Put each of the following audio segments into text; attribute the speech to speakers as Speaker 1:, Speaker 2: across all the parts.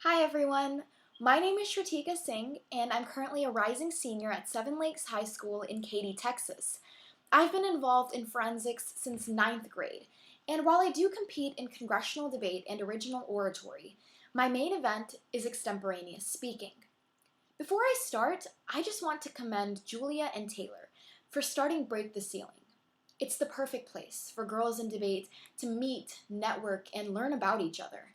Speaker 1: Hi everyone, my name is Shratika Singh and I'm currently a rising senior at Seven Lakes High School in Katy, Texas. I've been involved in forensics since ninth grade, and while I do compete in congressional debate and original oratory, my main event is extemporaneous speaking. Before I start, I just want to commend Julia and Taylor for starting Break the Ceiling. It's the perfect place for girls in debate to meet, network, and learn about each other.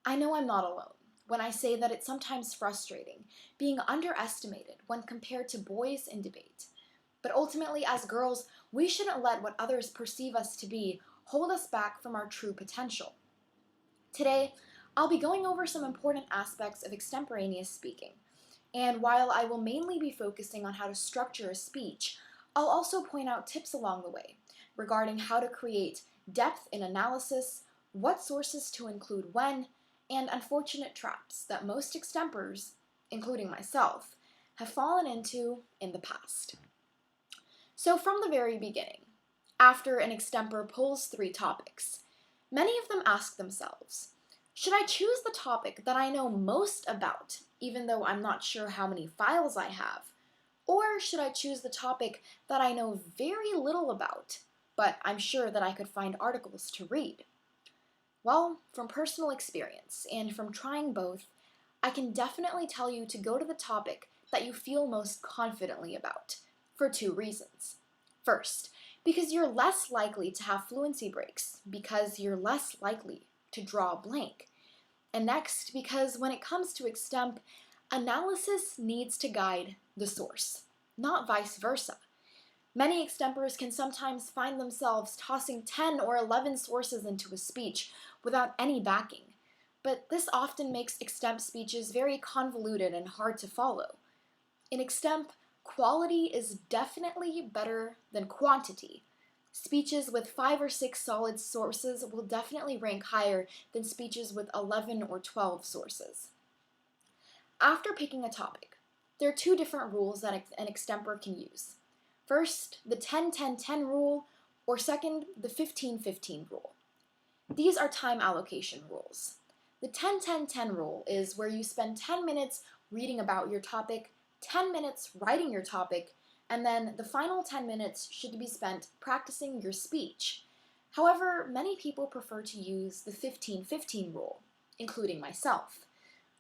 Speaker 1: I know I'm not alone when I say that it's sometimes frustrating being underestimated when compared to boys in debate. But ultimately, as girls, we shouldn't let what others perceive us to be hold us back from our true potential. Today, I'll be going over some important aspects of extemporaneous speaking. And while I will mainly be focusing on how to structure a speech, I'll also point out tips along the way regarding how to create depth in analysis, what sources to include when, and unfortunate traps that most extempors, including myself, have fallen into in the past. So from the very beginning, after an extempor pulls 3 topics, many of them ask themselves, should I choose the topic that I know most about, even though I'm not sure how many files I have? Or should I choose the topic that I know very little about, but I'm sure that I could find articles to read? Well, from personal experience and from trying both, I can definitely tell you to go to the topic that you feel most confidently about, for 2 reasons. First, because you're less likely to have fluency breaks, because you're less likely to draw a blank. And next, because when it comes to extemp, analysis needs to guide the source, not vice versa. Many extempors can sometimes find themselves tossing 10 or 11 sources into a speech without any backing, but this often makes extemp speeches very convoluted and hard to follow. In extemp, quality is definitely better than quantity. Speeches with 5 or 6 solid sources will definitely rank higher than speeches with 11 or 12 sources. After picking a topic, there are 2 different rules that an extempor can use. First, the 10-10-10 rule, or second, the 15-15 rule. These are time allocation rules. The 10-10-10 rule is where you spend 10 minutes reading about your topic, 10 minutes writing your topic, and then the final 10 minutes should be spent practicing your speech. However, many people prefer to use the 15-15 rule, including myself,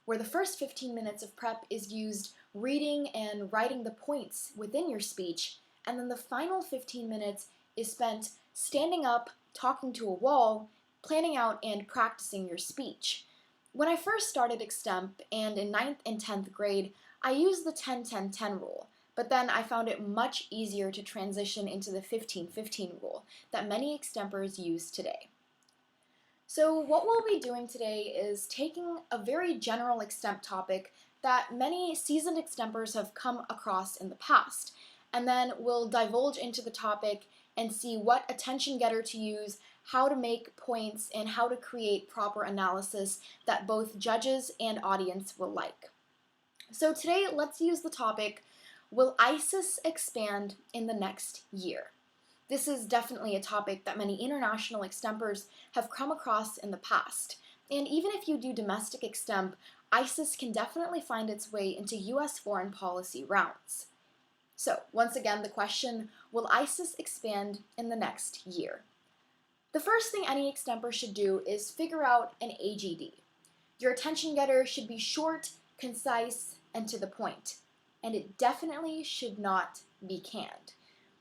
Speaker 1: where the first 15 minutes of prep is used reading and writing the points within your speech, and then the final 15 minutes is spent standing up, talking to a wall, planning out and practicing your speech. When I first started extemp, and in 9th and 10th grade, I used the 10-10-10 rule, but then I found it much easier to transition into the 15-15 rule that many extempors use today. So what we'll be doing today is taking a very general extemp topic that many seasoned extempors have come across in the past, and then we'll divulge into the topic and see what attention getter to use, how to make points, and how to create proper analysis that both judges and audience will like. So today, let's use the topic, will ISIS expand in the next year? This is definitely a topic that many international extempors have come across in the past, and even if you do domestic extemp, ISIS can definitely find its way into US foreign policy rounds. So, once again, the question, will ISIS expand in the next year? The first thing any extempor should do is figure out an AGD. Your attention getter should be short, concise, and to the point, and it definitely should not be canned.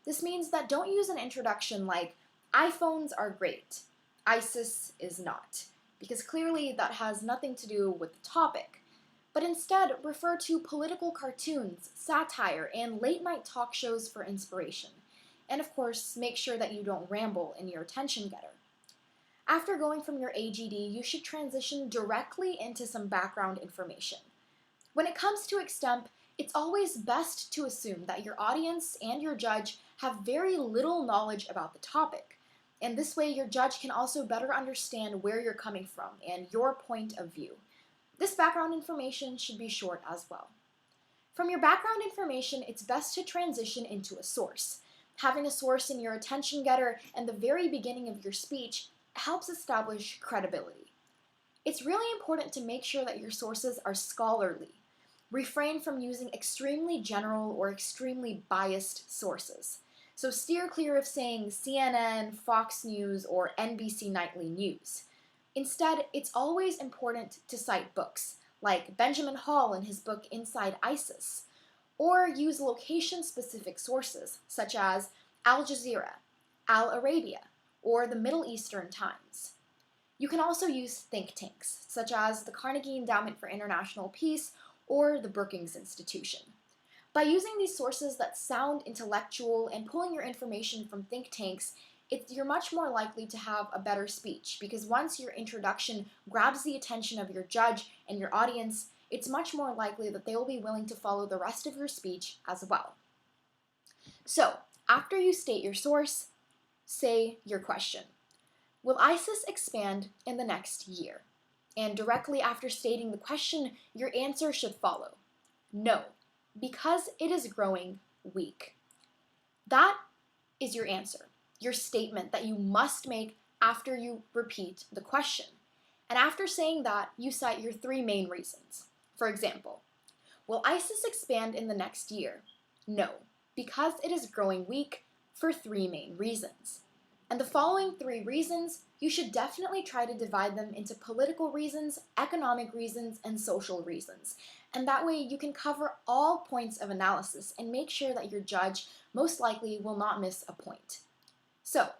Speaker 1: This means that don't use an introduction like, iPhones are great, ISIS is not, because clearly that has nothing to do with the topic. But instead, refer to political cartoons, satire, and late-night talk shows for inspiration. And of course, make sure that you don't ramble in your attention getter. After going from your AGD, you should transition directly into some background information. When it comes to extemp, it's always best to assume that your audience and your judge have very little knowledge about the topic. And this way, your judge can also better understand where you're coming from and your point of view. This background information should be short as well. From your background information, it's best to transition into a source. Having a source in your attention getter and the very beginning of your speech helps establish credibility. It's really important to make sure that your sources are scholarly. Refrain from using extremely general or extremely biased sources. So steer clear of saying CNN, Fox News, or NBC Nightly News. Instead, it's always important to cite books, like Benjamin Hall in his book Inside ISIS, or use location-specific sources, such as Al Jazeera, Al Arabia, or the Middle Eastern Times. You can also use think tanks, such as the Carnegie Endowment for International Peace or the Brookings Institution. By using these sources that sound intellectual and pulling your information from think tanks, you're much more likely to have a better speech, because once your introduction grabs the attention of your judge and your audience, it's much more likely that they will be willing to follow the rest of your speech as well. So, after you state your source, say your question. Will ISIS expand in the next year? And directly after stating the question, your answer should follow. No, because it is growing weak. That is your answer, your statement that you must make after you repeat the question. And after saying that, you cite your 3 main reasons. For example, will ISIS expand in the next year? No, because it is growing weak for 3 main reasons. And the following 3 reasons, you should definitely try to divide them into political reasons, economic reasons, and social reasons. And that way you can cover all points of analysis and make sure that your judge most likely will not miss a point. So,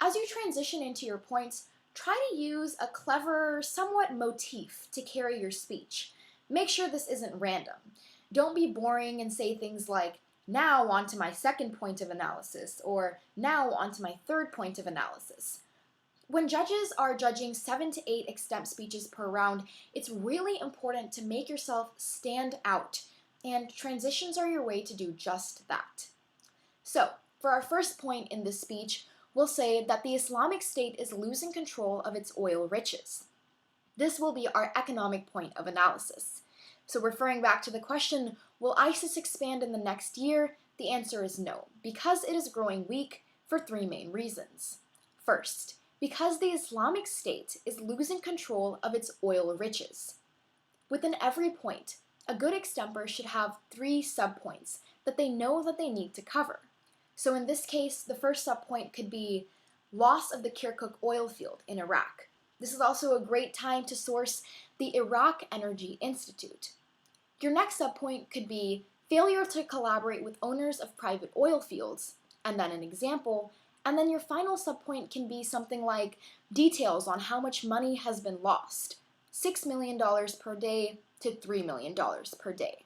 Speaker 1: as you transition into your points, try to use a clever, somewhat motif to carry your speech. Make sure this isn't random. Don't be boring and say things like, now on to my second point of analysis, or now on to my third point of analysis. When judges are judging 7 to 8 extemp speeches per round, it's really important to make yourself stand out, and transitions are your way to do just that. So, for our first point in this speech, we'll say that the Islamic State is losing control of its oil riches. This will be our economic point of analysis. So referring back to the question, will ISIS expand in the next year? The answer is no, because it is growing weak for 3 main reasons. First, because the Islamic State is losing control of its oil riches. Within every point, a good extemper should have 3 subpoints that they know that they need to cover. So in this case, the first subpoint could be loss of the Kirkuk oil field in Iraq. This is also a great time to source the Iraq Energy Institute. Your next subpoint could be failure to collaborate with owners of private oil fields, and then an example, and then your final subpoint can be something like details on how much money has been lost, $6 million per day to $3 million per day.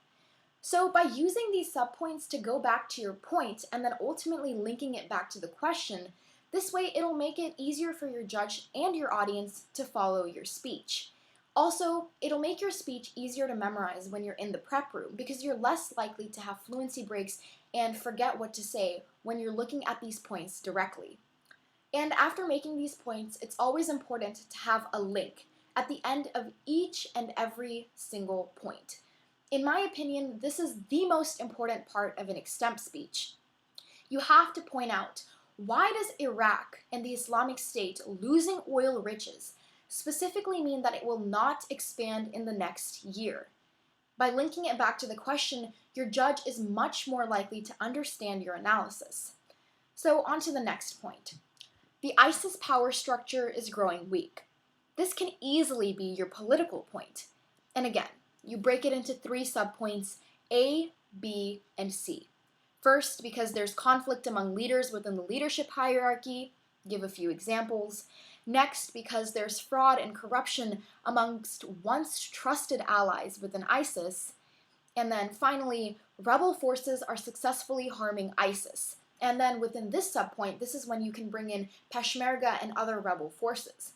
Speaker 1: So by using these subpoints to go back to your point and then ultimately linking it back to the question, this way it'll make it easier for your judge and your audience to follow your speech. Also, it'll make your speech easier to memorize when you're in the prep room, because you're less likely to have fluency breaks and forget what to say when you're looking at these points directly. And after making these points, it's always important to have a link at the end of each and every single point. In my opinion, this is the most important part of an extemp speech. You have to point out, why does Iraq and the Islamic State losing oil riches specifically mean that it will not expand in the next year? By linking it back to the question, your judge is much more likely to understand your analysis. So on to the next point. The ISIS power structure is growing weak. This can easily be your political point. And again, you break it into 3 subpoints, A, B, and C. First, because there's conflict among leaders within the leadership hierarchy. Give a few examples. Next, because there's fraud and corruption amongst once trusted allies within ISIS. And then finally, rebel forces are successfully harming ISIS. And then within this subpoint, this is when you can bring in Peshmerga and other rebel forces.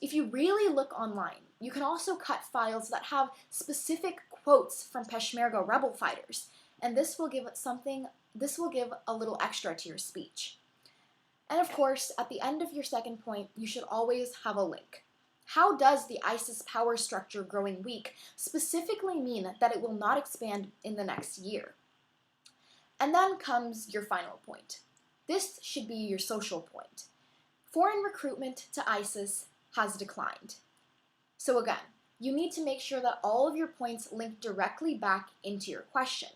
Speaker 1: If you really look online, you can also cut files that have specific quotes from Peshmerga rebel fighters, and this will give a little extra to your speech. And of course, at the end of your second point, you should always have a link. How does the ISIS power structure growing weak specifically mean that it will not expand in the next year? And then comes your final point. This should be your social point. Foreign recruitment to ISIS has declined. So again, you need to make sure that all of your points link directly back into your question,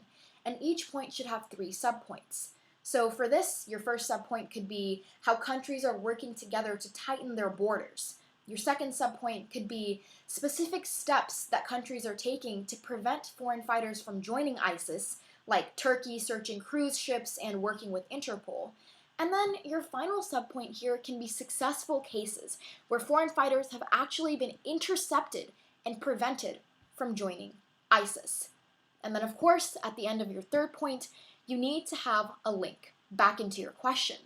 Speaker 1: and each point should have 3 subpoints. So for this, your first subpoint could be how countries are working together to tighten their borders. Your second subpoint could be specific steps that countries are taking to prevent foreign fighters from joining ISIS, like Turkey searching cruise ships and working with Interpol. And then your final subpoint here can be successful cases where foreign fighters have actually been intercepted and prevented from joining ISIS. And then, of course, at the end of your third point, you need to have a link back into your question.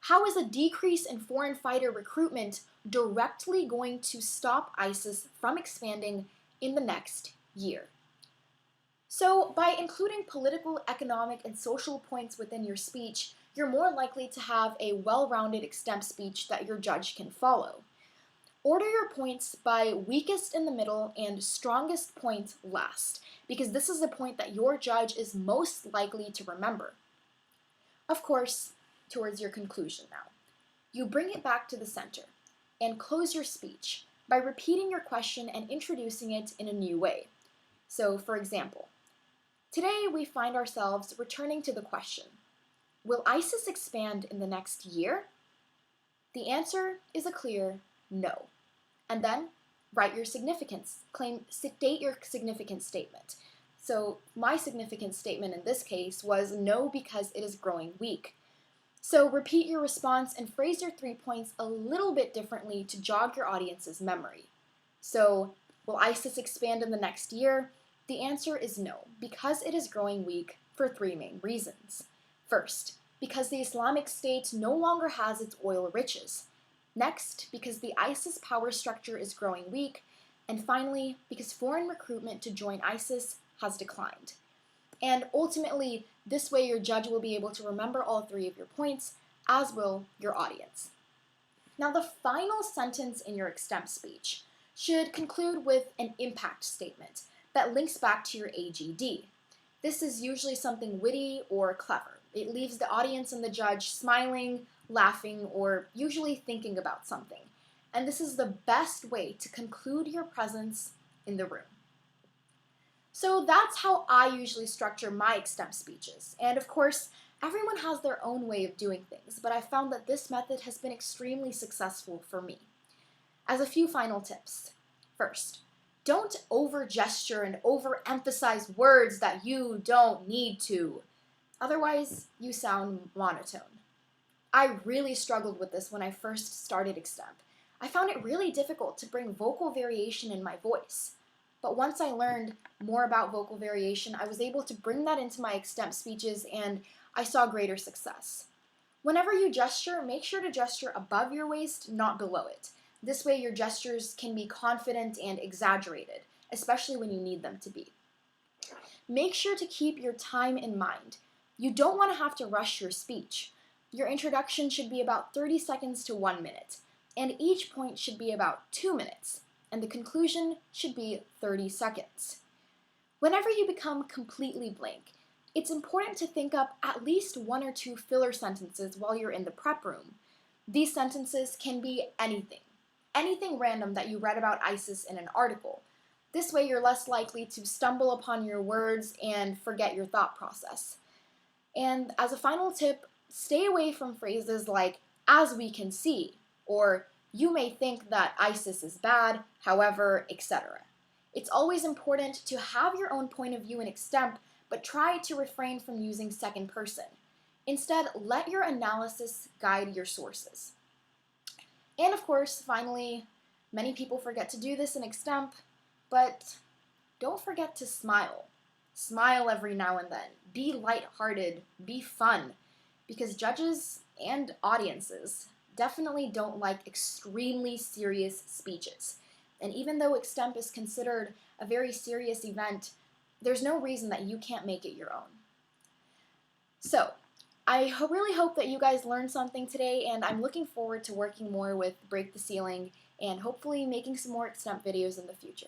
Speaker 1: How is a decrease in foreign fighter recruitment directly going to stop ISIS from expanding in the next year? So, by including political, economic, and social points within your speech, you're more likely to have a well-rounded extemp speech that your judge can follow. Order your points by weakest in the middle and strongest point last, because this is the point that your judge is most likely to remember. Of course, towards your conclusion now. You bring it back to the center and close your speech by repeating your question and introducing it in a new way. So, for example, today we find ourselves returning to the question, will ISIS expand in the next year? The answer is a clear no. And then write your significance, state your significance statement. So my significance statement in this case was no because it is growing weak. So repeat your response and phrase your 3 points a little bit differently to jog your audience's memory. So, will ISIS expand in the next year? The answer is no, because it is growing weak for 3 main reasons. First, because the Islamic State no longer has its oil riches. Next, because the ISIS power structure is growing weak. And finally, because foreign recruitment to join ISIS has declined. And ultimately, this way your judge will be able to remember all 3 of your points, as will your audience. Now, the final sentence in your extemp speech should conclude with an impact statement that links back to your AGD. This is usually something witty or clever. It leaves the audience and the judge smiling, laughing, or usually thinking about something. And this is the best way to conclude your presence in the room. So that's how I usually structure my extemp speeches. And of course, everyone has their own way of doing things, but I found that this method has been extremely successful for me. As a few final tips. First, don't over-gesture and over-emphasize words that you don't need to. Otherwise, you sound monotone. I really struggled with this when I first started extemp. I found it really difficult to bring vocal variation in my voice. But once I learned more about vocal variation, I was able to bring that into my extemp speeches, and I saw greater success. Whenever you gesture, make sure to gesture above your waist, not below it. This way your gestures can be confident and exaggerated, especially when you need them to be. Make sure to keep your time in mind. You don't want to have to rush your speech. Your introduction should be about 30 seconds to 1 minute, and each point should be about 2 minutes. And the conclusion should be 30 seconds. Whenever you become completely blank, it's important to think up at least 1 or 2 filler sentences while you're in the prep room. These sentences can be anything random that you read about ISIS in an article. This way you're less likely to stumble upon your words and forget your thought process. And as a final tip, stay away from phrases like, as we can see, or you may think that ISIS is bad, however, etc. It's always important to have your own point of view in extemp, but try to refrain from using second person. Instead, let your analysis guide your sources. And of course, finally, many people forget to do this in extemp, but don't forget to smile. Smile every now and then. Be lighthearted, be fun, because judges and audiences definitely don't like extremely serious speeches. And even though extemp is considered a very serious event, there's no reason that you can't make it your own. So, I really hope that you guys learned something today, and I'm looking forward to working more with Break the Ceiling and hopefully making some more extemp videos in the future.